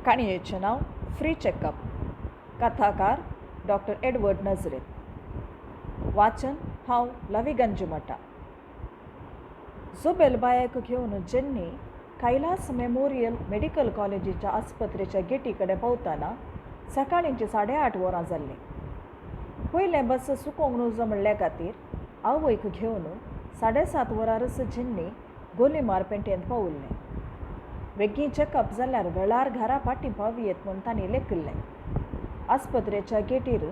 काणयेचें नांव free checkup. कथाकार doctor Edward नजरेत. वाचन हांव लवी गंजमटा. झोबेल बायेक घेवन जेन्नी कैलास मेमोरियल मेडिकल कॉलेजीच्या आस्पत्रेच्या गेटी कडेन पावतना सकाळींची 8:30 वरां जाल्लीं. पयलें बस चुकोवंक नजो म्हणले खातीर आवयक घेवन 7:30 वरांच जेन्नी गोलीमार पेटेंत पावुल्लें. बेगीन चॅकअप जाल्यार वेळार घरा फाटीं पावयेत म्हूण तांणी लेखिल्लें. आस्पत्रेच्या गेटीर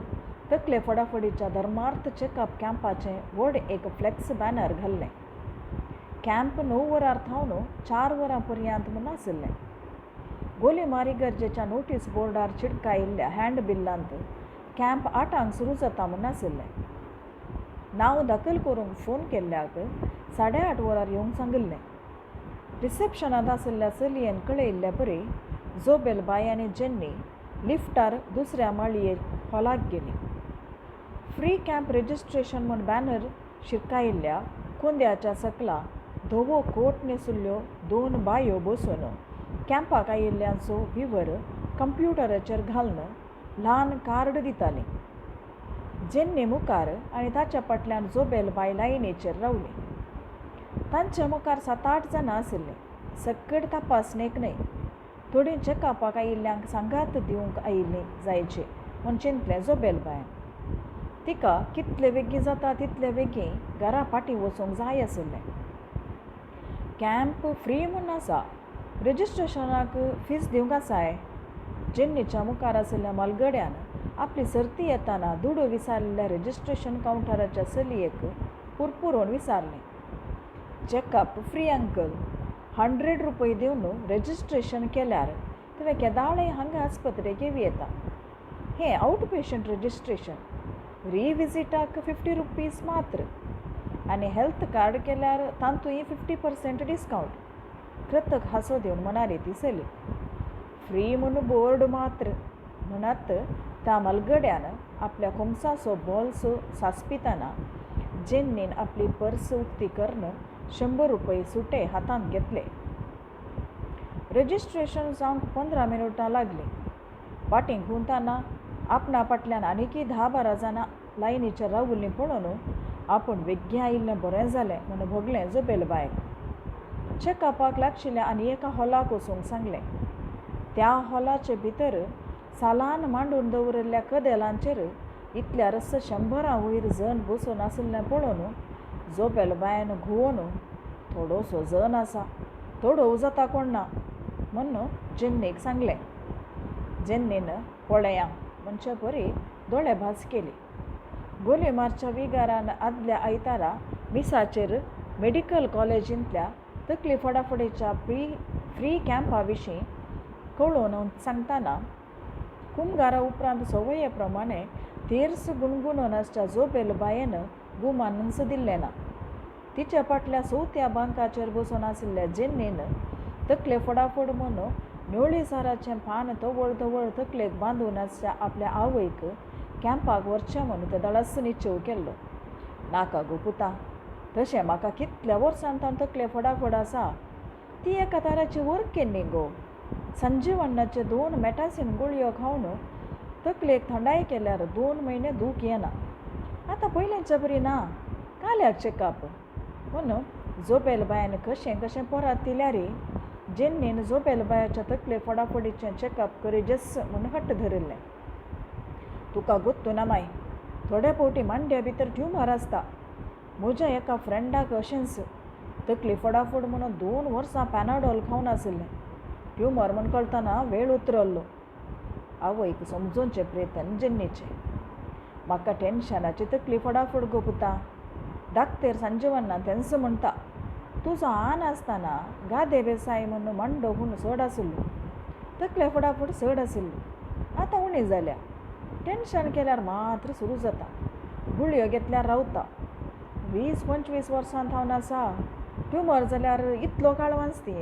तकले फडाफडीच्या धर्मार्थ चॅकअप कॅम्पाचें व्हड एक फ्लेक्स बॅनर घाल्लें. कॅम्प 9 वरार थावन 4 वरां पर्यंत म्हूण आशिल्लें. गोलीमारी गरजेच्या नोटीस बोर्डार चिडकायिल्ल्या हँड बिल्लांत कॅम्प 8 सुरू जाता म्हूण आशिल्लें. नांव दाखल करूंक फोन केल्ल्याक 8:30 वरार येवंक सांगिल्लें. रिसेप्शनांत आशिल्ल्या चलयेन कळयिल्ले परी झोबेल बाय आनी जेन्नी लिफ्टार दुसऱ्या माळयेर हॉलाक गेलीं. फ्री कॅम्प रजिस्ट्रेशन म्हूण बॅनर शिरकायिल्ल्या कोंद्याच्या सकला धवो कोट न्हेसुल्ल्यो 2 बायो बसून कॅम्पाक आयिल्ल्यांचो विवर कंप्युटराचेर घालून ल्हान कार्ड दितालीं. जेन्नी मुखार आनी ताच्या फाटल्यान झोबेल बाय लायनीचेर रावलीं. तांच्या मुखार 7-8 जाणां आशिल्लीं. सकट तपासणेक न्हय, थोडीं चॅकअपाक आयिल्ल्यांक सांगात दिवंक आयिल्लीं जायचे म्हूण चिंतलें झोबेल बायन. तिका कितले बेगीन जाता तितले बेगीन घरा फाटीं वचूंक जाय आशिल्लें. कॅम्प फ्री म्हूण आसा, रजिस्ट्रेशनाक फीस दिवंक आसाय. जेन्नीच्या मुखार आशिल्ल्या मालगड्यान आपली सर्ती येताना दुडू विचारिल्ल्या रजिस्ट्रेशन कावंटराच्या चलयेक पुरपुरोवन विचारलें. चॅकअप फ्री अंकल, 100 रुपये दिवन रजिस्ट्रेशन केल्यार तुवें केदाळें हांगा आस्पत्रेक येवं येता. हें आउट पेशंट रजिस्ट्रेशन. रिविजिटाक 50 रुपीज मात्र आनी हेल्थ कार्ड केल्यार तांतूय 50% डिस्कावंट. कृतक हांसो दिवन म्हणाली ती चली. फ्री म्हूण बोर्ड मात्र म्हणत त्या मालगड्यान आपल्या खोमसाचो बॉल्स सांसपितना जेन्नीन आपली पर्स उक्ती करून 100 रुपये सुटे हातांत घेतले. रजिस्ट्रेशन जावंक 15 मिनटां लागलीं. फाटीं घुंवतना आपणा फाटल्यान आनीकय 10-12 जाणां लायनीचेर रावुल्लीं पळोवन आपूण बेगीन आयिल्लें बरें जालें म्हूण भोगलें झोबेल बायक. चॅकअपाक लागशिल्ल्या आनी एका हॉलाक वचूंक सांगलें. त्या हॉलाचे भितर सालान मांडून दवरिल्ल्या कदेलांचेर इतल्यारच 100 वयर जण बसून आशिल्लें पळोवन झोबेल बायन घुंवून थोडोसो जण आसा, थोडो जाता कोण ना म्हूण जेन्नीक सांगलें. जेन्नीन पळया म्हणचे परी दोळे भाज केली. गोलीमारच्या विगारान आदल्या आयतारा मिसाचेर मेडिकल कॉलेजींतल्या तकली फडाफडीच्या फ्री कॅम्पा विशीं कळोवन सांगतना कुमगारा उपरांत सवये प्रमाणे तेर्स गुणगुणोवन आसच्या झोबेल बायेन गुमानच दिल्लें ना. तिच्या फाटल्या चवथ्या बांकाचेर बसून आशिल्ल्या जेन्नीन तकले फडाफड म्हूण निवळीसाराचें पान तवळ तकलेक बांदून आसच्या आपल्या आवयक कॅम्पाक व्हरचें म्हूण तेदळास निश्चव केल्लो. नाका गो पुता, तशें म्हाका कितल्या वर्सांतान तकले फडाफड आसा. ती एका ताराची वर्केन न्ही गो. संजीवनाचे 2 मेटासिन गुळयो खावन तकलेक थंडाय केल्यार 2 म्हयने दूख येना. आतां पयलेंच्या परी ना, काल्याक चॅकअप म्हूण झोबेल बायन कशें परत दिल्यार जेन्नीन झोबेल बायाच्या तकले फडाफडीचें चॅकअप करीजस म्हूण हट्ट धरिल्लें. तुका गुत्तू ना माय, थोड्या फावटी मांड्या भितर ट्युमर आसता. म्हज्या एका फ्रेंडाक अशेंच तकली फडाफड म्हणून 2 वर्सां पॅनाडॉल खावन आशिल्लें. ट्युमर म्हूण कळतना वेळ उतरल्लो. आवयक समजोवचें प्रयत्न जेन्नीचे. म्हाका टेन्शनाची तकली फडाफड गो पुता. धाकटेर संजीवनान तेंच म्हणटा. तुजो आन आसतना गादे बेसाय म्हूण मांडो म्हूण चड आशिल्लो. तकले फडाफड चड आशिल्ली. आतां उणी जाल्या. टेन्शन केल्यार मात्र सुरू जाता. गुळयो घेतल्यार रावता. 20-25 वर्सां थावन आसा. ट्युमर जाल्यार इतलो काळ वाचती.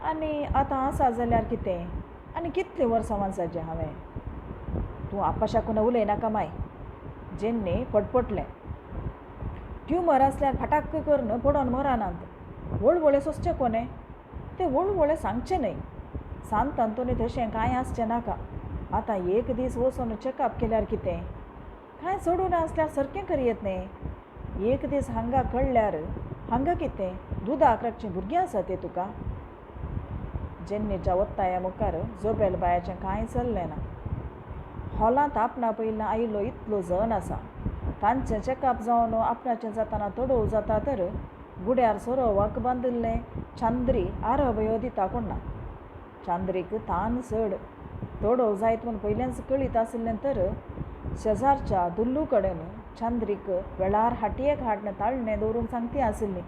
आनी आतां आसा जाल्यार कितें, आनी कितलीं वर्सां वाचाचें हांवें. तूं आपाशाकून उलयनाका माय, जेन्नी फटफटलें. ट्युमर आसल्यार फटाक्क करून पडोन मरनात. वळवळे सोंसचे कोणे, ते वळवळे सांगचे न्हय. सांगतान तुनी तशें कांय आसचें नाका. आतां एक दीस वचून चॅकअप केल्यार कितें, कांय चडून आसल्यार सारकें करयत न्ही. एक दीस हांगा कळ्ळ्यार हांगा कितें, दुदाक राखचीं भुरगीं आसा तें तुका. जेन्नीच्या वत्ताया मुखार जोबेल बायाचें कांय चल्लें ना. हॉलांत आपणा पयला आयिल्लो इतलो जण आसा. तांचें चॅकअप जावन आपणाचें जाताना तोडव जाता तर गुड्यार सोरोवाक बांदिल्लें चांद्री आरबयो दिता कोण ना. चांद्रीक तान चड तोडव जायत म्हूण पयलेंच कळीत आशिल्लें तर शेजारच्या दुल्लू कडेन चांद्रीक वेळार हाटयेक हाडून ताळणें दवरूंक सांगती आशिल्ली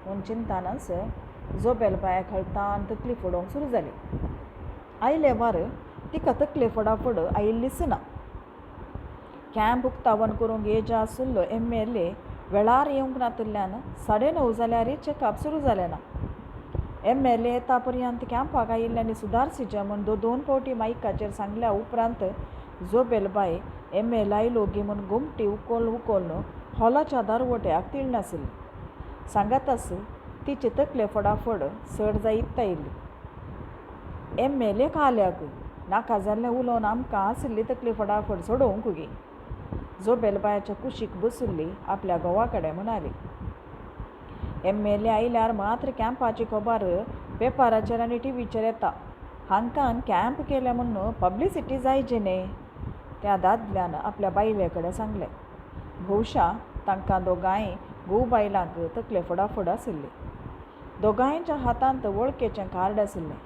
म्हूण चिंतानच जोबेल बायाक हळतान तकली फोडोवंक सुरू जाली. आयले वार तिका तकले फडाफड आयिल्लीच ना. कॅम्प उक्तावण करूंक येजा आशिल्लो MLA वेळार येवंक नातिल्ल्यान 9:30 जाल्यारय चॅकअप सुरू जालें ना. MLA येता पर्यंत कॅम्पाक आयिल्ल्यांनी सुदारचें म्हूण 2 फावटी मायकाचेर सांगल्या उपरांत जोबेल बाय MLA आयलो गी म्हूण घुमटी उखोवन हॉलाच्या दारवट्याक तिळ नाशिल्ली. सांगाताच तिचे तकले फडाफड चड जायत आयिल्ली. MLA काल्याक नाका जाल्लें उलोवन आमकां आशिल्ली तकली फडाफड सोडोवंक गी. जोबेल बायाच्या कुशीक बशिल्ली आपल्या घोवा कडेन म्हणाली. MLA आयल्यार मात्र कॅम्पाची खबर पेपराचेर आनी टीव्हीचेर येता. हांकां कॅम्प केले म्हूण पब्लिसिटी जायची न्ही. त्या दादल्यान आपल्या बायले कडेन सांगलें. भोवशा तांकां दोगांय घोव बायलांक तकले फडाफड आशिल्ली. दोगांयच्या हातांत वळखेचें कार्ड आशिल्लें.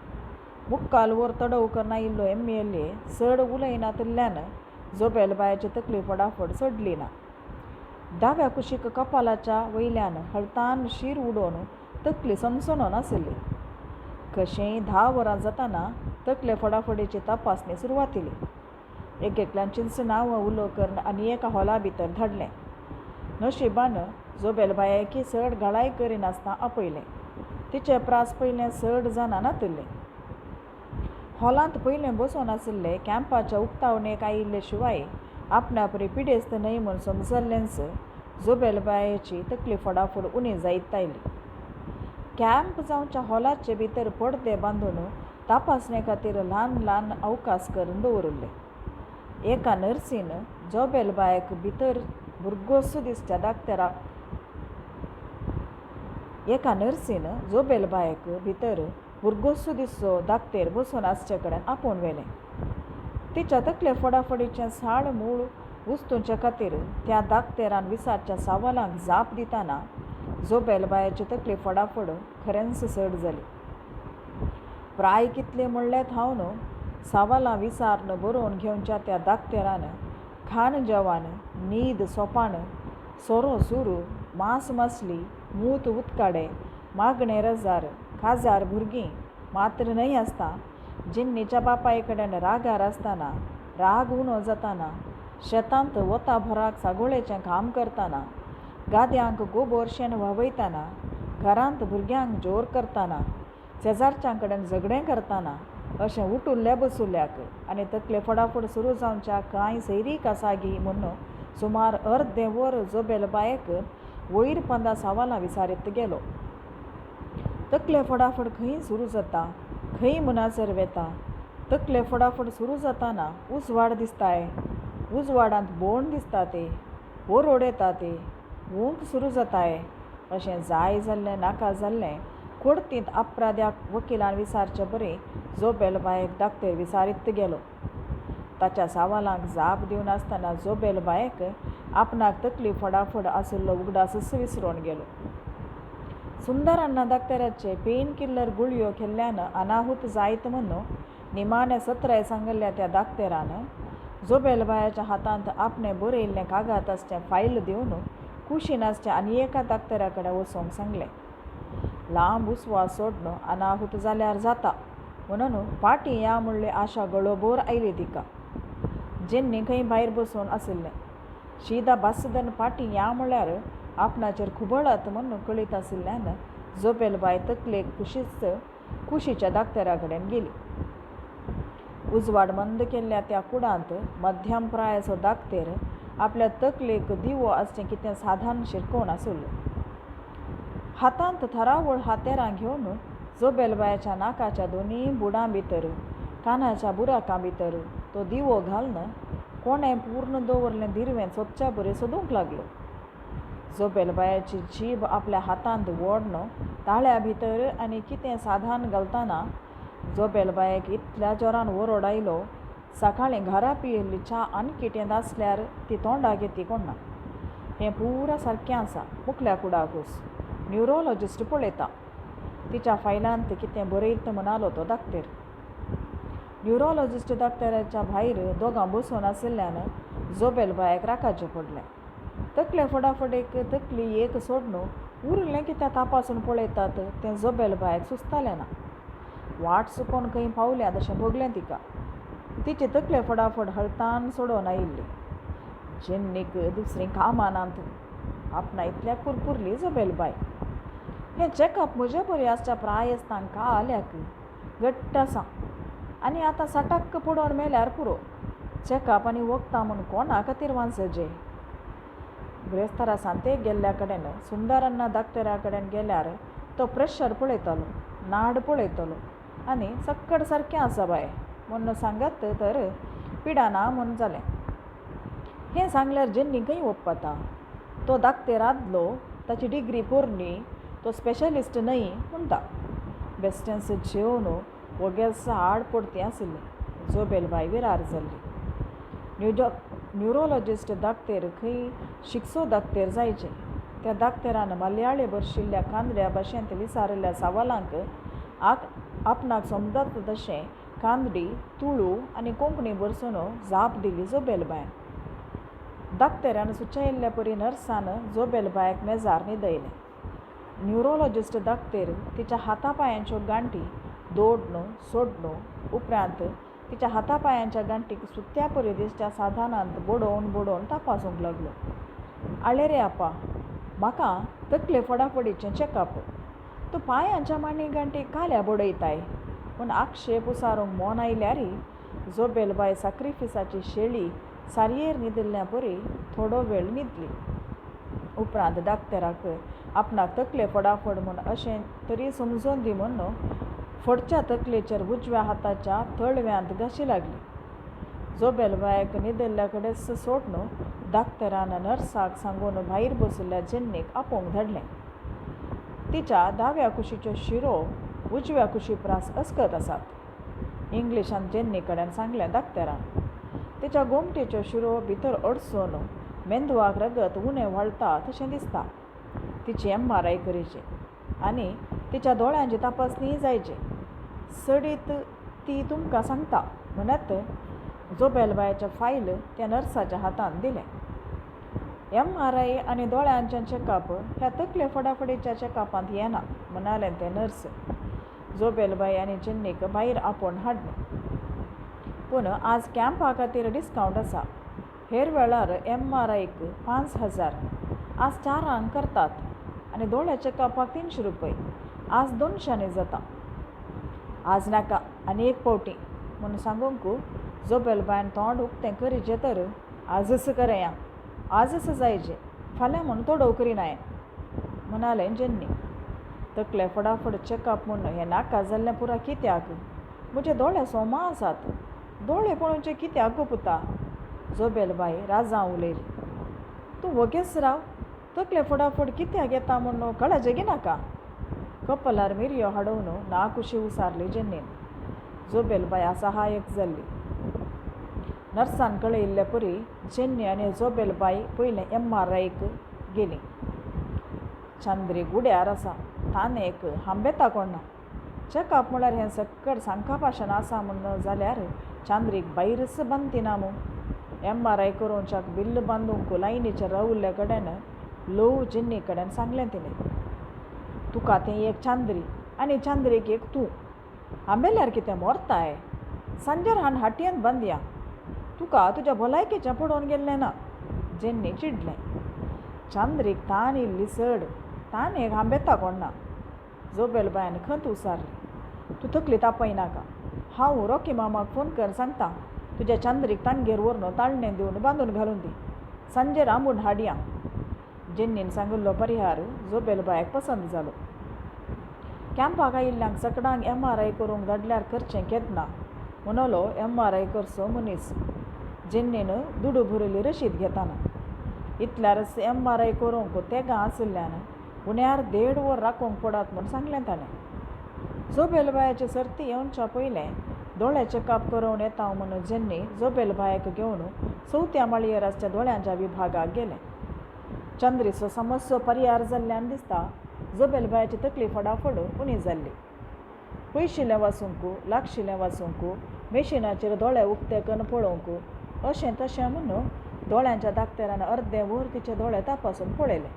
मुक्काल वर तडव करून आयिल्लो MLA चड उलयनातिल्ल्यान जोबेल बायाची तकली फडाफड चडली ना. दाव्या कुशीक कपालाच्या वयल्यान हळतान शीर उडोवन तकली सनसनोन आशिल्ली. कशेंय 10 वरां जाताना तकले फडाफडीची तपासणी सुरवात केली. एकेकल्यांचींच नांवां उलो करून आनी एका हॉला भितर धाडलें. नशिबान जोबेल बायाकी चड गळाय करिनासतना आपयलें. तिचे प्रास पयलें चड जाणा नातिल्लें. हॉलांत पयलें बसोन आशिल्ले कॅम्पाच्या उक्तावणेक आयिल्ले शिवाय आपणा परी पिडेस्त न्हय म्हूण समजल्लेंच जोबेल बायेची तकली फडाफड उणी जायत आयली. कॅम्प जावच्या हॉलाचे भितर पडदे बांदून तपासणे खातीर ल्हान ल्हान अवकाश करून दवरले. एका नर्सीन जोबेल बायक भितर भुरगोसो दिसच्या धाकटेर बसून आसचे कडेन आपोवन व्हेलें. तिच्या तकले फडाफडीचें साळ मूळ उस्तुचे खातीर त्या धाकटेरान विचारच्या सवालांक जाप दितना जोबेल बायाची तकली फडाफड खरेंच चड जाली. प्राय कितले म्हणलें थावन सवालां विचारून बरोवन घेवच्या त्या धाकटेरान खाण जेवण, न्हीद सोपान, सोरो सुरू, मांस मासली, मूत उदकाडे, मागणे रजार, काजार भुरगीं मात्र न्हय आसता. जिन्नीच्या बापाय कडेन रागार आसतना, राग उणो जाताना, शेतांत वता भराक सागोळेचें काम करतना, गाद्यांक गोबोर शेण व्हांवयताना, घरांत भुरग्यांक जोर करताना, शेजारच्यां कडेन झगडें करताना अशें उठुल्ल्या बसुल्ल्याक आनी तकले फडाफड सुरू जावच्या कांय सैरीक आसा गी म्हूण सुमार अर्दें वर जोबेल बायेक वयर 15 सवालां विचारीत गेलो. तकले फडाफड खंय सुरू जाता, खंय मुनासर वेता. तकले फडाफड सुरू जाताना उजवाड दिसताय, उजवाडांत बोण दिसता ते, ओरोड येता ते, ऊंक सुरू जाताय. अशें जाय जाल्लें नाका जाल्लें कोडतींत अपराध्याक वकिलान विचारचें बरें जोबेल बायेक धाकटेर विचारीत गेलो. ताच्या सवालांक जाप दिवनासतना जोबेल बायेक आपणाक तकली फडाफड आशिल्लो उगडासच विसरोन गेलो. सुंदर अण्णा धाकटेराचे पेन किल्लर गुळयो केल्ल्यान अनाहूत जायत म्हूण निमाणे सत्राय सांगल्ल्या त्या धाकटेरान जोबेल बायाच्या हातांत आपणें बरयल्लें कागात आसचें फायल दिवन कुशीन आसचें आनी एका धाकटेरा कडेन वचोंक सांगलें. लांब उस्वास सोडून अनाहूत जाल्यार जाता म्हणून फाटीं या म्हणली आशा गळोभोर आयली तिका. जेन्नी खंय भायर बसून आशिल्लें. शीदा बासदन फाटीं या म्हळ्यार आपणाचेर खुबळत म्हूण कळीत आशिल्ल्यान जोबेल बाय तकलेक कुशीच्या धाकटेरा कडेन गेली. उजवाड मंद केल्ल्या त्या कुडांत मध्यम प्रायाचो धाकटेर आपल्या तकलेक दिवो आसचें कितें साधन शिरकोवन आशिल्लो. हातांत थरावळ हातेरां घेवन जोबेलबायाच्या नाकाच्या दोन्ही बुडां भितर कानाच्या बुराकां भितर तो दिवो घालून कोणें पूर्ण दवरलें दिरवें सोदच्या बरें सोदूंक लागलो. जोबेलबायाची जीब आपल्या हातांत ओडून ताळ्या भितर आनी कितें साधन घालतना जोबेलबायेक इतल्या जोरान ओरड आयलो, सकाळीं घरा पियेल्ली च्या आनी कितें दासल्यार ती तोंडाक येती कोणना. हें पुरा सारकें आसा, मुखल्या कुडाकूच. न्युरोलॉजिस्ट पळयता. तिच्या फायलांत कितें बरयता म्हणालो तो दाक्तेर. न्युरोलॉजिस्ट दाक्तेराच्या भायर दोगां बसून आशिल्ल्यान जोबेलबायेक रागाचें पडलें. तकले फटाफट तकली एक सोडून उरलें कितें तपासून पळयतात तें जोबेलबायेक सुचतालें ना. वाट चुकोवन खंय पावल्या तशें भोगलें तिका. तिचे तकले फटाफट हळतान सोडून आयिल्ली. जेन्नीक दुसरीं कामां नात. आपणा इतल्या कुरकुरली जोबेलबाय. हें चॅकअप म्हजे बरें आसच्या प्रायस्तांक काल्याक घट्ट आसा आनी आतां सटक्क पडोवन मेल्यार पुरो. चॅकअप आनी वखदां म्हूण कोणा खातीर वांचजे. ब्रेस्तारा सांतेक गेल्ल्या कडेन सुंदरण्णा दाक्तेरा कडेन गेल्यार तो प्रेशर पळयतलो, नाड पळयतलो आनी सक्कड सारकें आसा बाय म्हूण सांगत तर पिडा ना म्हूण जालें. हें सांगल्यार जेन्नी खंय ओप्पता. तो दाक्तेर आदलो, ताची डिग्री पोरणी, तो स्पेशलिस्ट न्हय म्हणटा. बेस्टेन्स जेवन वोगेल्स आड पडती आशिल्ली. जोबेलबाय विरार जाल्ली. न्युरोलॉजिस्ट दाक्तेर खंय शिकसो दाक्तेर जायचें. त्या दाक्तेरान मल्याळी बरशिल्ल्या कांदड्या भाशेंत विचारिल्ल्या सवालांक आपणाक समजता तशें कांदडी, तुळू आनी कोंकणी बरसून जाप दिली जोबेलबायन. दाक्तेरान सुचयल्ल्या परी नर्सान जोबेलबायेक मेजार न्हिदयलें. न्युरोलॉजिस्ट दाक्तेर तिच्या हातापांयांच्यो गांठी दोडून सोडून उपरांत तिच्या हातापांयांच्या गांठीक सुत्या परी दिसच्या साधनांत बोडोवन तपासूंक लागलो. आळे रे आपा, म्हाका तकले फडाफडीचें चॅकअप. तूं पांयांच्या मांडी गांठीक काल्या बडयताय म्हूण आक्षेप उसारूंक मोन आयल्यारय जोबेलबाय सॅक्रिफिसाची शेळी सारयेर न्हिदिल्ल्या परी थोडो वेळ न्हिदली. उपरांत दाक्तेराक आपणाक तकले फडाफड म्हूण अशें तरी समजोवन दी म्हूण फडच्या तकलेचेर उजव्या हाताच्या तळव्यांत घाशी लागली. जोबेलबायेक न्हिदल्ल्या कडेच सोडून दाक्तेरान नर्साक सांगून भायर बशिल्ल्या जेन्नीक आपोवंक धाडलें. तिच्या दाव्या कुशीच्यो शिरो उजव्या कुशी प्रास अस्कत आसात. इंग्लिशांत जेन्नी कडेन सांगलें दाक्तेरान. तिच्या गोमटेच्यो शिरो भितर अडसून मेंदवाक रगत उणें वळटा तशें दिसता. तिची MRI करीची आनी तिच्या दोळ्यांची तपासणी जायची. सडीत ती तुमकां सांगता म्हणत जोबेलबायेचें फायल त्या नर्साच्या हातांत दिलें. MRI आनी दोळ्यांचें चॅकअप ह्या तकले फडाफडीच्या चॅकअपांत येना म्हणालें तें नर्स. जोबेलबाय आनी जेन्नीक भायर आपोवन हाडलें. पूण आज कॅम्पा खातीर डिस्कावंट आसा. हेर वेळार MRIक 5,000, आज 4 करतात आनी दोळे चॅकअपाक 300 रुपये. आज 200 जाता. आज नाका आनी एक पावटी म्हूण सांगूंक जोबेलबायन तोंड उक्तें करीचें तर आजच करया, आजच जायचें, फाल्यां म्हूण तोडव करिनाय म्हणालें जेन्नी. तकले फडाफड चॅकअप म्हूण हें नाका जाल्लें पुरा कित्याक? म्हजे दोळे सोमा आसात. दोळे पळोवचे कित्याक गो पुता? जोबेलबाय राजां उलयली. तूं वगेस राव. तकले फडाफड कित्याक येता म्हूण कळाचें घेनाका. कपलार मिरयो हाडून नाकुशी उसारली जेन्नीन. जोबेलबाय असहाय्यक जाल्ली. नर्सान कळयिल्ले परी जेन्नी आनी जोबेलबाय पयलें MRIक गेलीं. चांद्रीक उड्यार आसा. तानेक हांबेता कोण ना. चॅकअप म्हळ्यार हें सक्कड सांगपा भाशेन आसा म्हूण जाल्यार चांद्रीक भायरच बांदतिना मूं. MRI करूंच्याक बिल्ल बांदूंक लायनीचेर रावल्ले कडेन ल्हव जेन्नी कडेन सांगलें तिणें. तुका तें एक चांद्री आनी चांद्रीक एक तूं. हांबेल्यार कितें मोरताय? सांजेर हाडून हाटयेंत बांदया. तुका तुज्या भलायकेचें पडोवन गेल्लें ना. जेन्नी चिडलें. चांद्रीक तान इल्ली चड. तानेक हांबेता कोण ना. जोबेलबायन खंत उसारली. तूं तकली तापयनाका. हांव रॉकी मामाक फोन कर सांगता. तुज्या चांद्रीक तांगेर व्हरून ताळणें दिवन बांदून घालून दी. सांजेर आंबून हाडया. जेन्नीन सांगिल्लो परिहार जोबेलबायेक पसंत जालो. कॅम्पाक आयिल्ल्यांक सगळ्यांक MRI करूंक धाडल्यार करचें केदना म्हणलो MRI करचो मनीस जेन्नीन दुडू भरिल्ली रशीद घेताना. इतल्यार MRI करूंक तेगां आशिल्ल्यान उण्यार 1.5 वर राखूंक पडत म्हूण सांगलें ताणें. जोबेलबायेचे सर्ती येवच्या पयलें दोळे चेकअप करून येता म्हूण जेन्नी जोबेलबायेक घेवन 4थ्या माळयेर आसच्या दोळ्यांच्या विभागाक गेलें. चंद्रीचो समस्या पर्याय जाल्ल्यान दिसता जोबेलबायेची तकली फटाफट उणी जाल्ली. पयशिल्लें वाचूंक, लागशिल्लें वाचूंक, मेशिनाचेर दोळे उक्ते कन्न पळोवंक अशें तशें म्हूण दोळ्यांच्या दाक्तेरान अर्दे वर तिचे दोळे तपासून पळयले.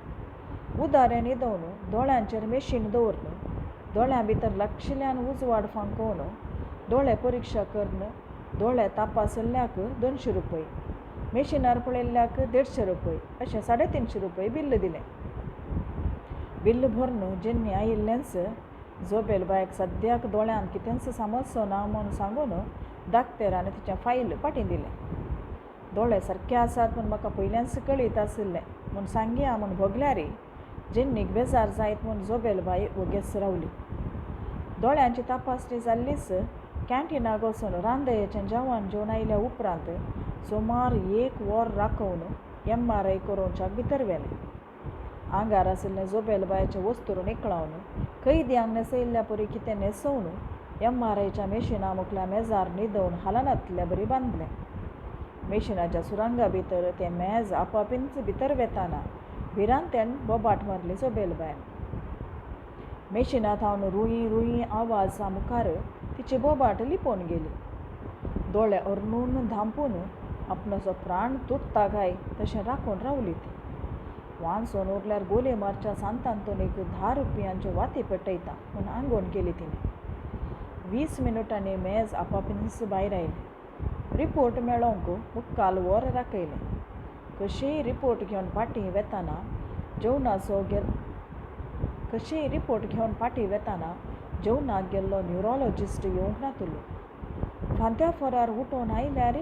उदारे न्हिदोवन दोळ्यांचेर मेशीन दवरून दोळ्यां भितर लागशिल्ल्यान उजवाड फांकोवन दोळे परिक्षा करून दोळे तपासल्ल्याक 200 रुपये, मेशिनार पळयल्ल्याक 150 रुपये अशें 350 रुपये बिल्ल दिलें. बिल्ल भरून जेन्नी आयिल्लेंच जोबेलबायेक सद्याक दोळ्यांत कितेंच समस्या ना म्हूण सांगून दाक्तेरान तिचें फायल फाटीं दिलें. दोळे सारके आसात म्हूण म्हाका पयल्याच कळीत आशिल्लें म्हूण सांगया म्हूण भोगल्यारय जेन्नीक बेजार जायत म्हूण जोबेलबाई ओगेच रावली. दोळ्यांची तपासणी जाल्लीच कॅन्टिनाक वचून रांदयेचें जेवण जेवन आयल्या उपरांत सुमार 1 वर राखून MRI करूंच्याक भितर व्हेलें. आंगार आशिल्लें जोबेलबायेचे वस्तूर निकळावन कैद्यांक न्हेसयल्ल्या परी कितें न्हेसोवन MRIच्या मेशिना मुखल्या मेजार न्हिदोवन हालनातल्या बरी बांदलें. मेशिनाच्या सुरंगा भितर तें मेज आपापींच भितर वेताना भिरांतेन बोबाट मारली जोबेलबायेन. मेशिनांत हावन रुई रुई आवाजा मुखार तिची बोबाट लिपोवन गेली. दोळे अरणून धांपून आपणाचो प्राण तुटता काय तशें राखून रावली ती. वांसून उरल्यार गोली मारच्या सांत आंतोनीक 10 रुपयांच्यो वाती पेटयता म्हूण आंगवण केली तिणें. 20 मिनटांनी मेज आपापींच भायर आयलें. रिपोर्ट मेळोवंक मुक्काल वर राखयलें. कशीय रिपोर्ट घेवन फाटीं वेताना जेवणाक गेल्लो न्युरोलॉजिस्ट येवंक नातलो. फांत्या फरार उठोवन आयल्यार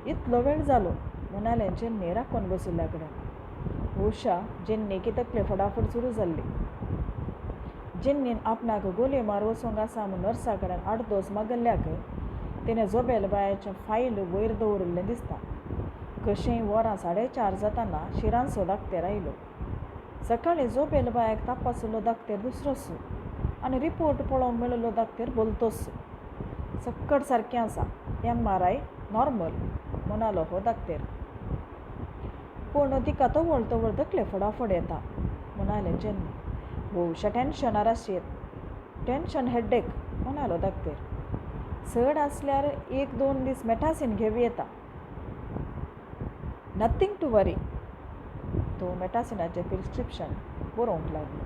इतलो वेळ जालो म्हणालें जेन्नी राखून बशिल्ल्या कडेन. उशा जेन्नीक तकली फटाफट सुरू जाल्ली. जेन्नीन आपणाक गोली मार वचूंक आसा म्हूण नर्सा कडेन आडदोस मागल्ल्याक तिणें जोबेलबायेचें फायल वयर दवरिल्लें दिसता. कशेंय वरां 4:30 जाताना शिरांचो दाक्तेर आयलो. सकाळीं जोबेलबायेक तपासलो दाक्तेर दुसरोच आनी रिपोर्ट पळोवंक मेळिल्लो दाक्तेर भलतोच. सक्कट सारकें आसा, MRI नॉर्मल म्हणालो हो दाक्तेर. पूण तिका तवळ तवळ तकले फटाफट येता म्हणालें जेन्नी. भोवशा टेन्शनार आशियेत, टेन्शन हेडेक म्हणालो दाक्तेर. चड आसल्यार 1-2 दीस मेटासीन घेवं येता. नथींग टू वरी. तो मेटासिनाचें प्रिस्क्रिप्शन बरोवंक लागलो.